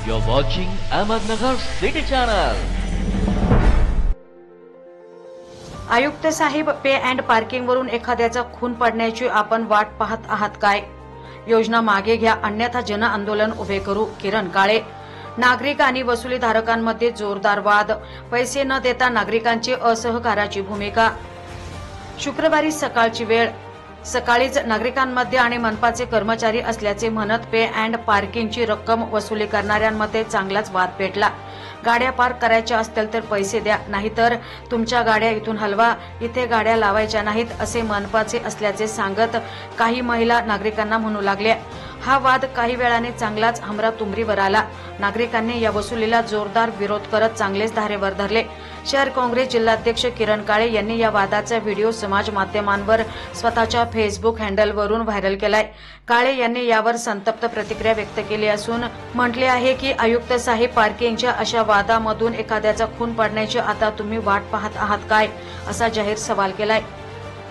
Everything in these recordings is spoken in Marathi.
You're watching Ahmednagar City Channel. आयुक्त साहेब, पे अँड पार्किंग वरून एखाद्याचा खून पडण्याची आपण वाट पाहत आहात काय? योजना मागे घ्या, अन्यथा जन आंदोलन उभे करू. किरण काळे. नागरिक आणि वसुलीधारकांमध्ये जोरदार वाद. पैसे न देता नागरिकांची असहकाराची भूमिका. शुक्रवारी सकाळची वेळ. सकाळीच नागरिकांमध्ये आणि मनपाचे कर्मचारी असल्याचे म्हणत पे अँड पार्किंगची रक्कम वसुली करणाऱ्यांमध्ये चांगलाच वाद पेटला. गाड्या पार्क करायच्या असतील तर पैसे द्या, नाहीतर तुमच्या गाड्या इथून हलवा, इथे गाड्या लावायच्या नाहीत असे मनपाचे असल्याचे सांगत काही महिला नागरिकांना म्हणू लागल्या. हा वाद काही वेळाने चांगलाच हमरातुमरीवर आला. नागरिकांनी या वसुलीला जोरदार विरोध करत चांगलेच धारेवर धरले. शहर काँग्रेस जिल्हाध्यक्ष किरण काळे यांनी या वादाचा व्हिडिओ समाज माध्यमांवर स्वतःच्या फेसबुक हँडलवरून व्हायरल केलाय. काळे यांनी यावर संतप्त प्रतिक्रिया व्यक्त केली असून म्हटले आहे की आयुक्त साहेब, पार्किंगच्या अशा वादामधून एखाद्याचा खून पडण्याची आता तुम्ही वाट पाहत आहात काय, असा जाहीर सवाल केलाय.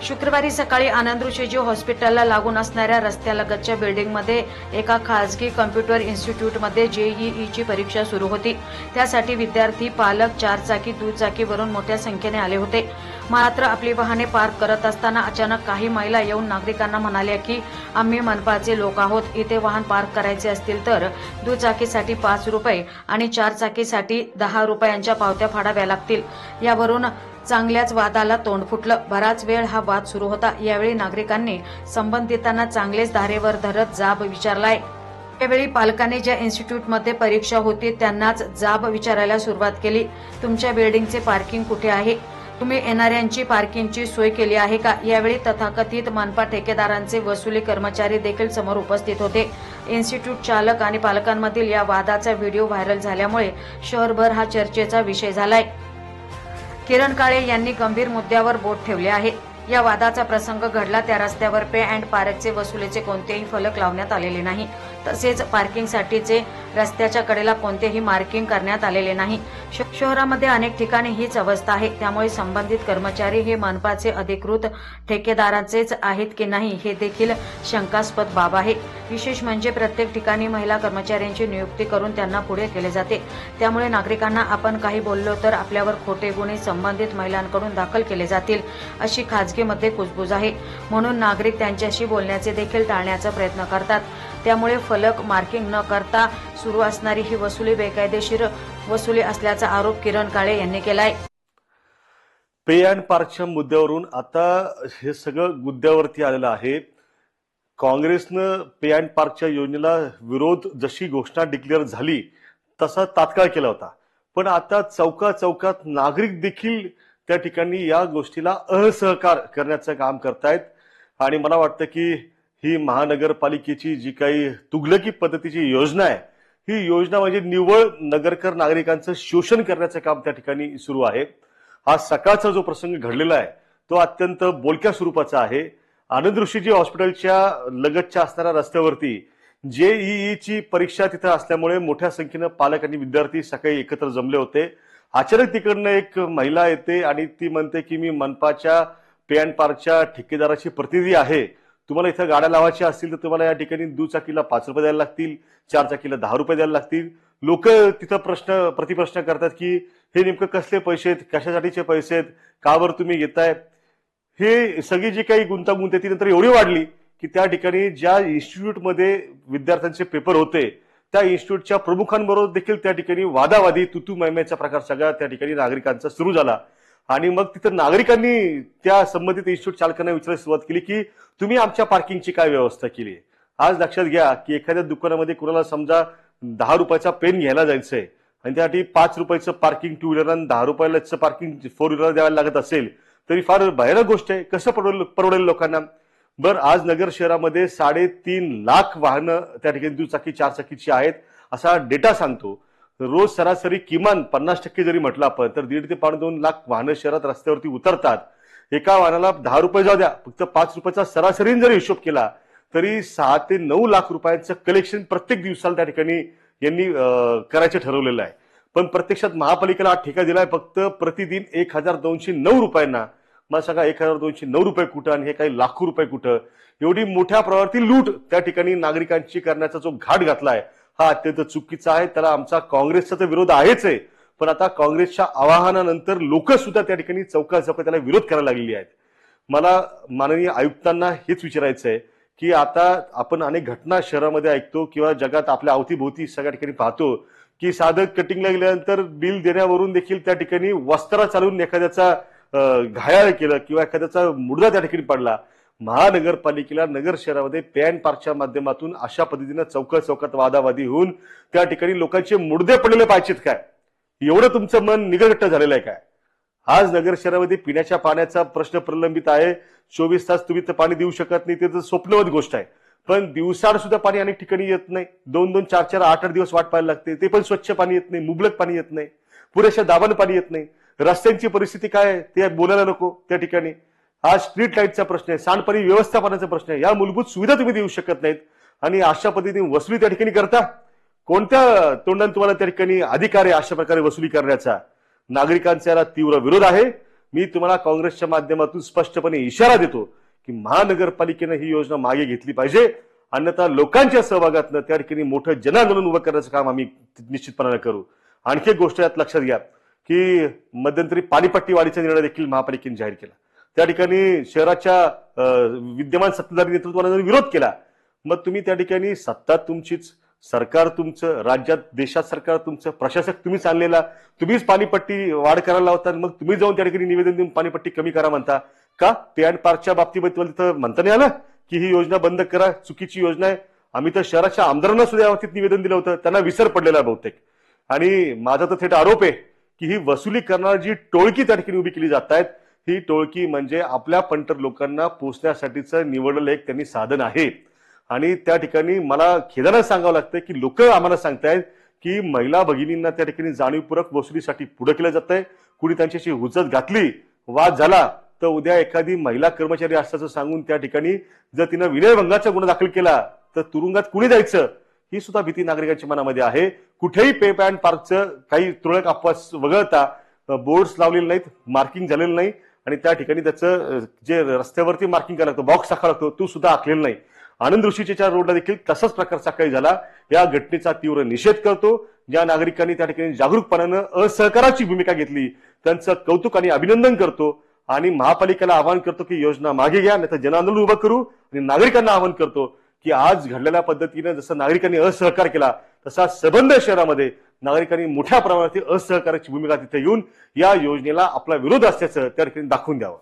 शुक्रवारी सकाळी आनंद ऋषीजी हॉस्पिटलला लागून असणाऱ्या रस्त्यालगतच्या बिल्डिंगमध्ये एका खासगी कॉम्प्युटर इन्स्टिट्यूटमध्ये जेईईची परीक्षा सुरू होती. त्यासाठी विद्यार्थी, पालक, चारचाकी, दुचाकीवरून मोठ्या संख्येने आले होते. मात्र आपली वाहने पार्क करत असताना अचानक काही महिला येऊन नागरिकांना म्हणाल्या की आम्ही मनपाचे लोक आहोत, इथे वाहन पार्क करायचे असतील तर दुचाकीसाठी 5 रुपये आणि चारचाकीसाठी 10 रुपयांच्या पावत्या फाडाव्या लागतील. यावरून चांगल्याच वादाला तोंड फुटलं. बराच वेळ हा वाद सुरू होता. यावेळी नागरिकांनी संबंधितांना चांगलेच धारेवर धरत जाब विचारलाय. यावेळी पालकांनी ज्या इन्स्टिट्यूटमध्ये परीक्षा होती त्यांनाच जाब विचारायला सुरुवात केली. तुमच्या बिल्डिंगचे पार्किंग कुठे आहे? तुम्ही येणाऱ्यांची पार्किंगची सोय केली आहे का? यावेळी तथाकथित मनपा ठेकेदारांचे वसुली कर्मचारी देखील समोर उपस्थित होते. इन्स्टिट्यूट चालक आणि पालकांमधील या वादाचा व्हिडिओ व्हायरल झाल्यामुळे शहरभर हा चर्चेचा विषय झालाय. किरण काळे यांनी गंभीर मुद्द्यावर बोट ठेवले आहे. या वादाचा प्रसंग घडला त्या रस्त्यावर पे अँड पार्कचे वसुलीचे कोणतेही फलक लावण्यात आलेले नाही. तसेच पार्किंगसाठीचे रस्त्याच्या कडेला कोणतेही मार्किंग करण्यात आलेले नाही. शहरामध्ये अनेक ठिकाणी हीच अवस्था आहे. त्यामुळे संबंधित कर्मचारी हे मनपाचे अधिकृत ठेकेदारांचेच आहेत की नाही हे देखील शंकास्पद बाब आहे. विशेष म्हणजे प्रत्येक ठिकाणी महिला कर्मचाऱ्यांची नियुक्ती करून त्यांना पुढे केले जाते. त्यामुळे नागरिकांना आपण काही बोललो तर आपल्यावर खोटे गुन्हे संबंधित महिलांकडून दाखल केले जातील अशी खाजगीमध्ये कुजबूज आहे. म्हणून नागरिक त्यांच्याशी बोलण्याचे देखील टाळण्याचा प्रयत्न करतात. त्यामुळे फलक मार्किंग न करता सुरू असणारी ही वसुली बेकायदेशीर वसुली असल्याचा आरोप किरण काळे यांनी केलाय. पे अँड पार्कच्या मुद्द्यावरून आता हे सगळं मुद्द्यावरती आलेलं आहे. काँग्रेसनं पे अँड पार्कच्या योजनेला विरोध जशी घोषणा डिक्लेअर झाली तसा तात्काळ केला होता. पण आता चौकात नागरिक देखील त्या ठिकाणी या गोष्टीला असहकार करण्याचं काम करतायत. आणि मला वाटतं की ही महानगरपालिकेची जी काही तुगलकी पद्धतीची योजना आहे, ही योजना म्हणजे निव्वळ नगरकर नागरिकांचं शोषण करण्याचं काम त्या ठिकाणी सुरू आहे. हा सकाळचा जो प्रसंग घडलेला आहे तो अत्यंत बोलक्या स्वरूपाचा आहे. आनंद ऋषीजी हॉस्पिटलच्या लगतच्या असणाऱ्या रस्त्यावरती जेईईची परीक्षा तिथं असल्यामुळे मोठ्या संख्येनं पालक आणि विद्यार्थी सकाळी एकत्र जमले होते. अचानक तिकडनं एक महिला येते आणि ती म्हणते की मी मनपाच्या पे अँड पार्कच्या ठेकेदाराची प्रतिनिधी आहे. तुम्हाला इथं गाड्या लावायच्या असतील तर तुम्हाला या ठिकाणी दुचाकीला 5 रुपये द्यायला लागतील, चारचाकीला 10 रुपये द्यायला लागतील. लोक तिथं प्रतिप्रश्न करतात की हे नेमकं कसले पैसे आहेत, कशासाठीचे पैसे आहेत, का बरं तुम्ही घेताय? हे सगळी जी काही गुंतागुंत ती नंतर एवढी वाढली की त्या ठिकाणी ज्या इन्स्टिट्यूटमध्ये विद्यार्थ्यांचे पेपर होते त्या इन्स्टिट्यूटच्या प्रमुखांबरोबर देखील त्या ठिकाणी वादावादी तुतू मैम्याचा प्रकार सगळा त्या ठिकाणी नागरिकांचा सुरू झाला. आणि मग तिथं नागरिकांनी त्या संबंधित इन्स्टिट्यूट चालकांना विचारायला सुरुवात केली की तुम्ही आमच्या पार्किंगची काय व्यवस्था केली आहे? आज लक्षात घ्या की एखाद्या दुकानामध्ये कुणाला समजा 10 रुपयाचा पेन घ्यायला जायचंय आणि त्यासाठी 5 रुपयाचं पार्किंग टू व्हीलर आणि 10 रुपयाचं पार्किंग 4 व्हीलर द्यायला लागत असेल तरी फार भयानक गोष्ट आहे. कसं परवडेल लोकांना? बरं, आज नगर शहरामध्ये 3.5 लाख वाहनं त्या ठिकाणी दुचाकी चारचाकीची आहेत असा डेटा सांगतो. रोज सरासरी किमान 50% जरी म्हटलं आपण तर 1.5 ते 2 लाख वाहनं शहरात रस्त्यावरती उतरतात. एका वाहनाला 10 रुपये जाऊ द्या, फक्त 5 रुपयाचा सरासरीने जरी हिशोब केला तरी 6 ते 9 लाख रुपयांचं कलेक्शन प्रत्येक दिवसाला त्या ठिकाणी यांनी करायचं ठरवलेलं आहे. पण प्रत्यक्षात महापालिकेला हा ठेका दिलाय फक्त प्रतिदिन 1209 रुपयांना. मला सांगा 1209 रुपये कुठं आणि हे काही लाखो रुपये कुठं? एवढी मोठ्या प्रमाणावरती लूट त्या ठिकाणी नागरिकांची करण्याचा जो घाट घातलाय हा अत्यंत चुकीचा आहे. त्याला आमचा काँग्रेसचा तर विरोध आहेच आहे, पण आता काँग्रेसच्या आवाहनानंतर लोक सुद्धा त्या ठिकाणी चौकाचौकात त्याला विरोध करायला लागलेली आहेत. मला माननीय आयुक्तांना हेच विचारायचं आहे की आता आपण अनेक घटना शहरामध्ये ऐकतो किंवा जगात आपल्या अवतीभोवती सगळ्या ठिकाणी पाहतो की साधं कटिंगला गेल्यानंतर बिल देण्यावरून देखील त्या ठिकाणी वस्त्रा चालवून एखाद्याचा घायाळ केलं किंवा एखाद्याचा मुडदा त्या ठिकाणी पडला. महानगरपालिकेला नगर शहरामध्ये पे अँड पार्कच्या माध्यमातून अशा पद्धतीनं चौकात वादावादी होऊन त्या ठिकाणी लोकांचे मुडदे पडलेले पाहिजेत काय? एवढं तुमचं मन निगडगट्ट झालेलं आहे काय? आज नगर शहरामध्ये पिण्याच्या पाण्याचा प्रश्न प्रलंबित आहे. 24 तास तुम्ही तर पाणी देऊ शकत नाही, ते तर स्वप्नवत गोष्ट आहे. पण दिवसाड सुद्धा पाणी अनेक ठिकाणी येत नाही. 2-2, 4-4, 8-8 दिवस वाट पाहायला लागते. ते पण स्वच्छ पाणी येत नाही, मुबलक पाणी येत नाही, पुरेशा दाबानं पाणी येत नाही. रस्त्यांची परिस्थिती काय आहे ते बोलायला नको त्या ठिकाणी. हा स्ट्रीट लाईटचा प्रश्न आहे, सांडपाणी व्यवस्थापनाचा प्रश्न आहे. या मूलभूत सुविधा तुम्ही देऊ शकत नाहीत आणि अशा पद्धतीने वसुली त्या ठिकाणी करता. कोणत्या तोंडाने तुम्हाला त्या ठिकाणी अधिकार आहे अशा प्रकारे वसुली करण्याचा? नागरिकांचा याला तीव्र विरोध आहे. मी तुम्हाला काँग्रेसच्या माध्यमातून स्पष्टपणे इशारा देतो की महानगरपालिकेनं ही योजना मागे घेतली पाहिजे, अन्यथा लोकांच्या सहभागातून त्या ठिकाणी मोठं जनआंदोलन उभं करण्याचं काम आम्ही निश्चितपणाने करू. आणखी एक गोष्ट यात लक्षात घ्या की मध्यंतरी पाणीपट्टी वाढीचा निर्णय देखील महापालिकेने जाहीर केला. त्या ठिकाणी शहराच्या विद्यमान सत्ताधारी नेतृत्वाने विरोध केला. मग तुम्ही त्या ठिकाणी सत्ता तुमचीच, सरकार तुमचं, राज्यात देशात सरकार तुमचं, प्रशासक तुम्हीच आणलेला, तुम्हीच पाणीपट्टी वाढ करायला लावता, मग तुम्ही जाऊन त्या ठिकाणी निवेदन देऊन पाणीपट्टी कमी करा म्हणता का? पे अँड पार्कच्या बाबतीत तिथं म्हणता नाही आलं की ही योजना बंद करा, चुकीची योजना आहे. आम्ही तर शहराच्या आमदारांना सुद्धा या बाबतीत निवेदन दिलं होतं, त्यांना विसर पडलेला बहुतेक. आणि माझा तर थेट आरोप आहे की ही वसुली करणारी जी टोळकी त्या ठिकाणी उभी केली जात आहेत, ही टोळकी म्हणजे आपल्या पंटर लोकांना पोचण्यासाठीचं निवडलेलं एक त्यांनी साधन आहे. आणि त्या ठिकाणी मला खेदानं सांगावं लागतं की लोक आम्हाला सांगतायत की महिला भगिनींना त्या ठिकाणी जाणीवपूर्वक वसुलीसाठी पुढे केलं जात आहे. कुणी त्यांच्याशी हुज्जत घातली, वाद झाला, तर उद्या एखादी महिला कर्मचारी असल्याचं सांगून त्या ठिकाणी जर तिनं विनयभंगाचा गुन्हा दाखल केला तर तुरुंगात कुणी जायचं, ही सुद्धा भीती नागरिकांच्या मनामध्ये आहे. कुठेही पे अँड पार्कचं काही तुरळक अपवाद वगळता बोर्ड्स लावलेले नाहीत, मार्किंग झालेलं नाही आणि त्या ठिकाणी त्याचं जे रस्त्यावरती मार्किंग करायला लागतो, बॉक्स टाकावा लागतो, तो सुद्धा आखलेला नाही. आनंद ऋषीच्या रोडला देखील तसाच प्रकार सकाळी झाला. या घटनेचा तीव्र निषेध करतो. ज्या नागरिकांनी त्या ठिकाणी जागरूकपणानं असहकाराची भूमिका घेतली त्यांचं कौतुक आणि अभिनंदन करतो आणि महापालिकेला आवाहन करतो की योजना मागे घ्या, नाही तर जनआंदोलन उभं करू. आणि नागरिकांना आवाहन करतो की आज घडलेल्या पद्धतीने जसं नागरिकांनी असहकार केला तसा सबंध शहरामध्ये नागरिकांनी मोठ्या प्रमाणात असहकाराची भूमिका तिथे घेऊन या योजनेला आपला विरोध असल्याचं त्या ठिकाणी दाखवून द्यावं.